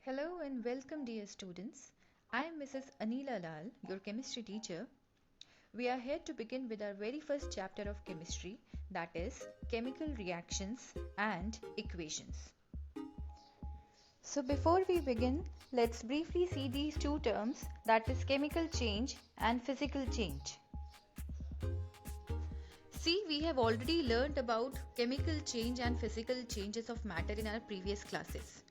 Hello and welcome, dear students. I am Mrs. Anila Lal, your chemistry teacher. We are here to begin with our very first chapter of chemistry, that is chemical reactions and equations. So before we begin, let's briefly see these two terms, that is chemical change and physical change. See, we have already learned about chemical change and physical changes of matter in our previous classes.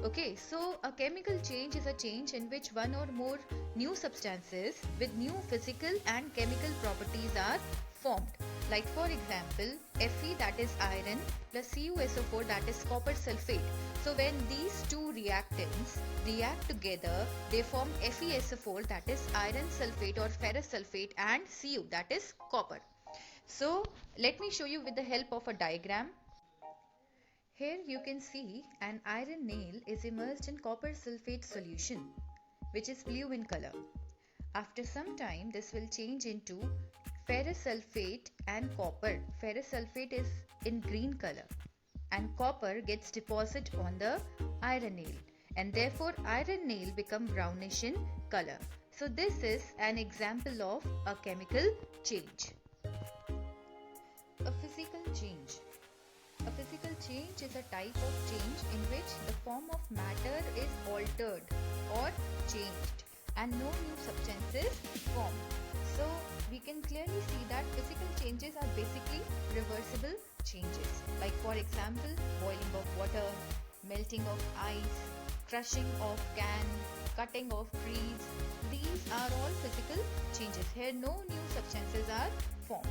Okay, so a chemical change is a change in which one or more new substances with new physical and chemical properties are formed. Like for example, Fe, that is iron, plus CuSO4, that is copper sulfate. So when these two reactants react together, they form FeSO4, that is iron sulfate or ferrous sulfate, and Cu, that is copper. So let me show you with the help of a diagram. Here you can see an iron nail is immersed in copper sulfate solution, which is blue in color. After some time, this will change into ferrous sulfate and copper. Ferrous sulfate is in green color and copper gets deposited on the iron nail, and therefore iron nail become brownish in color. So this is an example of a chemical change. A physical change. A physical change is a type of change in which the form of matter is altered or changed and no new substances form. So we can clearly see that physical changes are basically reversible changes. Like for example, boiling of water, melting of ice, crushing of can, cutting of trees. These are all physical changes. Here no new substances are formed.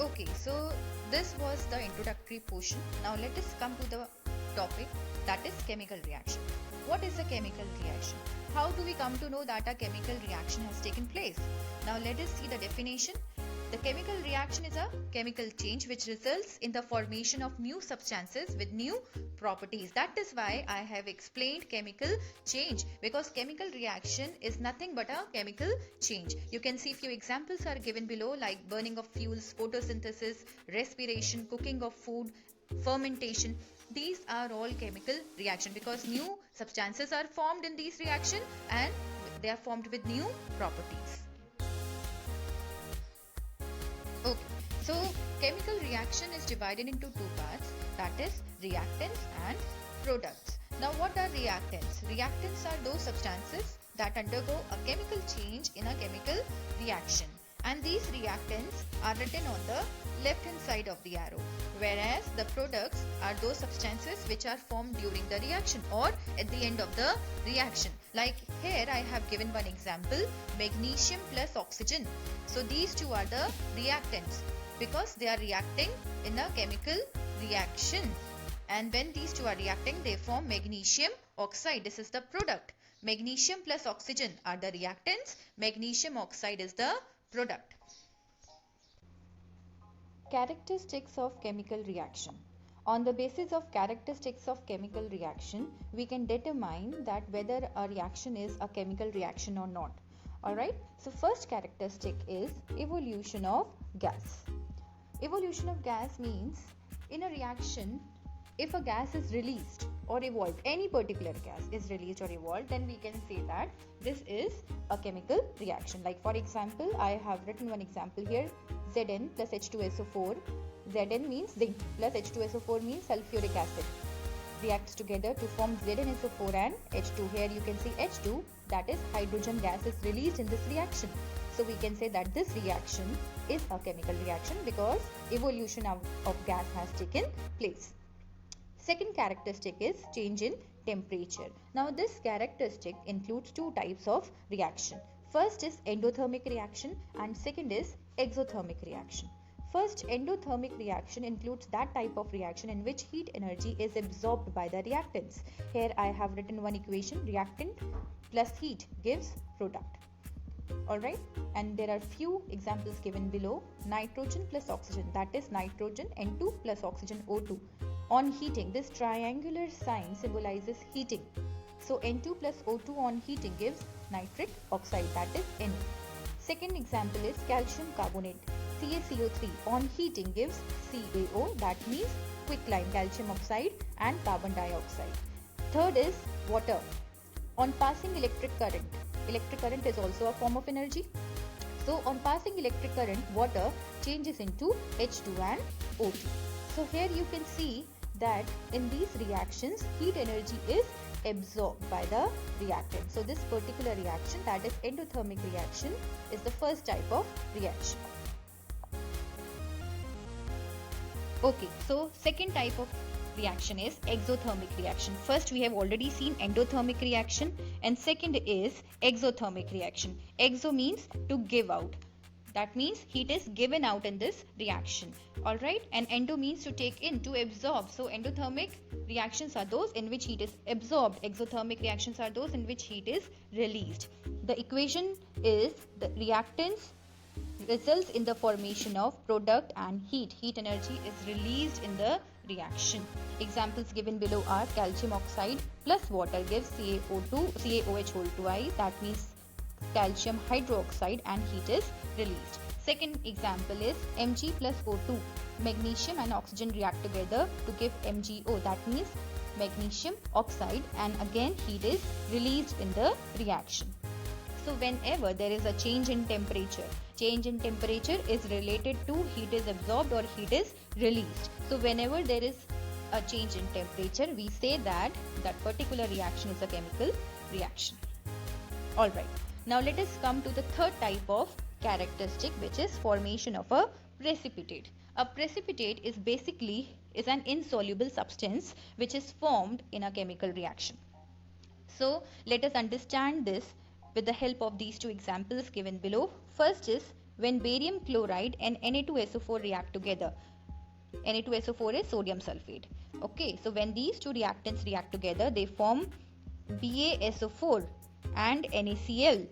Okay, so this was the introductory portion. Now let us come to the topic, that is chemical reaction. What is a chemical reaction? How do we come to know that a chemical reaction has taken place? Now let us see the definition. The chemical reaction is a chemical change which results in the formation of new substances with new properties. That is why I have explained chemical change, because chemical reaction is nothing but a chemical change. You can see few examples are given below, like burning of fuels, photosynthesis, respiration, cooking of food, fermentation. These are all chemical reaction because new substances are formed in these reaction and they are formed with new properties. Okay, so chemical reaction is divided into two parts, that is reactants and products. Now what are reactants? Reactants are those substances that undergo a chemical change in a chemical reaction, and these reactants are written on the left hand side of the arrow, whereas the products are those substances which are formed during the reaction or at the end of the reaction. Like here I have given one example, magnesium plus oxygen. So these two are the reactants because they are reacting in a chemical reaction, and when these two are reacting they form magnesium oxide. This is the product. Magnesium plus oxygen are the reactants, magnesium oxide is the product. Characteristics of chemical reaction. On the basis of characteristics of chemical reaction, we can determine that whether a reaction is a chemical reaction or not. Alright, so first characteristic is evolution of gas. Evolution of gas means in a reaction, if a gas is released or evolved, any particular gas is released or evolved, then we can say that this is a chemical reaction. Like for example, I have written one example here, Zn plus H2SO4. Zn means zinc plus H2SO4 means sulfuric acid. Reacts together to form ZnSO4 and H2. Here you can see H2, that is hydrogen gas, is released in this reaction. So we can say that this reaction is a chemical reaction because evolution of gas has taken place. Second characteristic is change in temperature. Now this characteristic includes two types of reaction. First is endothermic reaction and second is exothermic reaction. First, endothermic reaction includes that type of reaction in which heat energy is absorbed by the reactants. Here I have written one equation, reactant plus heat gives product. Alright, and there are few examples given below. Nitrogen plus oxygen, that is nitrogen N2 plus oxygen O2. On heating, this triangular sign symbolizes heating. So N2 plus O2 on heating gives nitric oxide, that is Na. Second example is calcium carbonate. CaCO3 on heating gives CaO, that means quicklime, calcium oxide and carbon dioxide. Third is water. On passing electric current is also a form of energy. So on passing electric current, water changes into H2 and O2. So here you can see that in these reactions, heat energy is absorbed by the reactant. So this particular reaction, that is endothermic reaction, is the first type of reaction. Okay, so second type of reaction is exothermic reaction. First we have already seen endothermic reaction, and second is exothermic reaction. Exo means to give out. That means heat is given out in this reaction. Alright, and endo means to take in, to absorb. So endothermic reactions are those in which heat is absorbed. Exothermic reactions are those in which heat is released. The equation is the reactants results in the formation of product and heat. Heat energy is released in the reaction. Examples given below are calcium oxide plus water gives CaOH whole twice. That means calcium hydroxide, and heat is released. Second example is Mg plus O2. Magnesium and oxygen react together to give MgO. That means magnesium oxide, and again heat is released in the reaction. So whenever there is a change in temperature is related to heat is absorbed or heat is released. So whenever there is a change in temperature, we say that that particular reaction is a chemical reaction. Alright, now let us come to the third type of characteristic, which is formation of a precipitate. A precipitate is basically an insoluble substance which is formed in a chemical reaction. So let us understand this with the help of these two examples given below. First is when barium chloride and Na2SO4 react together. Na2SO4 is sodium sulfate. Okay, so when these two reactants react together, they form BaSO4 and NaCl.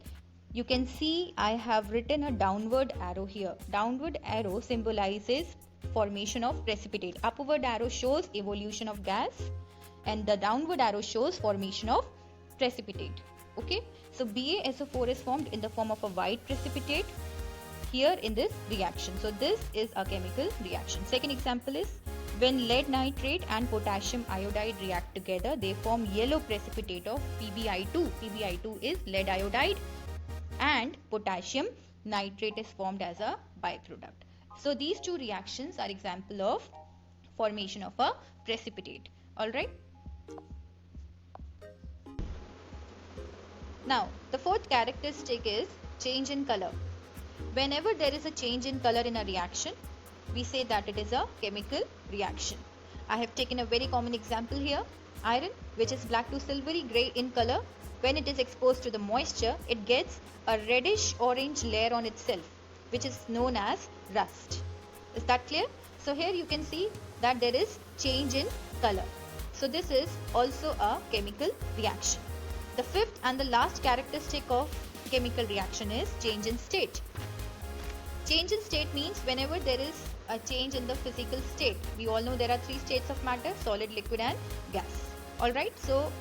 You can see I have written a downward arrow here. Downward arrow symbolizes formation of precipitate. Upward arrow shows evolution of gas, and the downward arrow shows formation of precipitate. Okay, so BaSO4 is formed in the form of a white precipitate here in this reaction. So this is a chemical reaction. Second example is when lead nitrate and potassium iodide react together, they form yellow precipitate of PbI2. PbI2 is lead iodide, and potassium nitrate is formed as a byproduct. So these two reactions are example of formation of a precipitate. Alright. Now the fourth characteristic is change in color. Whenever there is a change in color in a reaction, we say that it is a chemical reaction. I have taken a very common example here. Iron, which is black to silvery grey in color, when it is exposed to the moisture, it gets a reddish orange layer on itself, which is known as rust. Is that clear? So here you can see that there is change in color. So this is also a chemical reaction. The fifth and the last characteristic of chemical reaction is change in state. Change in state means whenever there is a change in the physical state. We all know there are three states of matter: solid, liquid and gas. Alright, so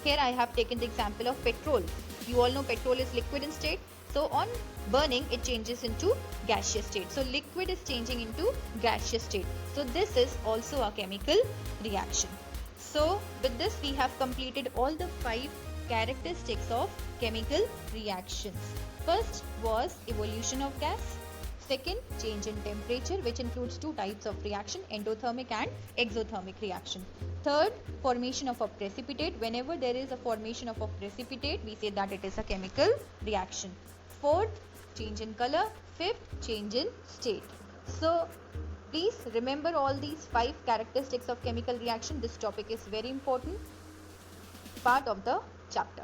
here I have taken the example of petrol. You all know petrol is liquid in state. So on burning, it changes into gaseous state. So liquid is changing into gaseous state. So this is also a chemical reaction. So with this we have completed all the 5 characteristics of chemical reactions. First was evolution of gas. Second, change in temperature, which includes 2 types of reaction, endothermic and exothermic reaction. Third, formation of a precipitate. Whenever there is a formation of a precipitate, we say that it is a chemical reaction. Fourth, change in color. Fifth, change in state. So please remember all these 5 characteristics of chemical reaction. This topic is very important part of the chapter.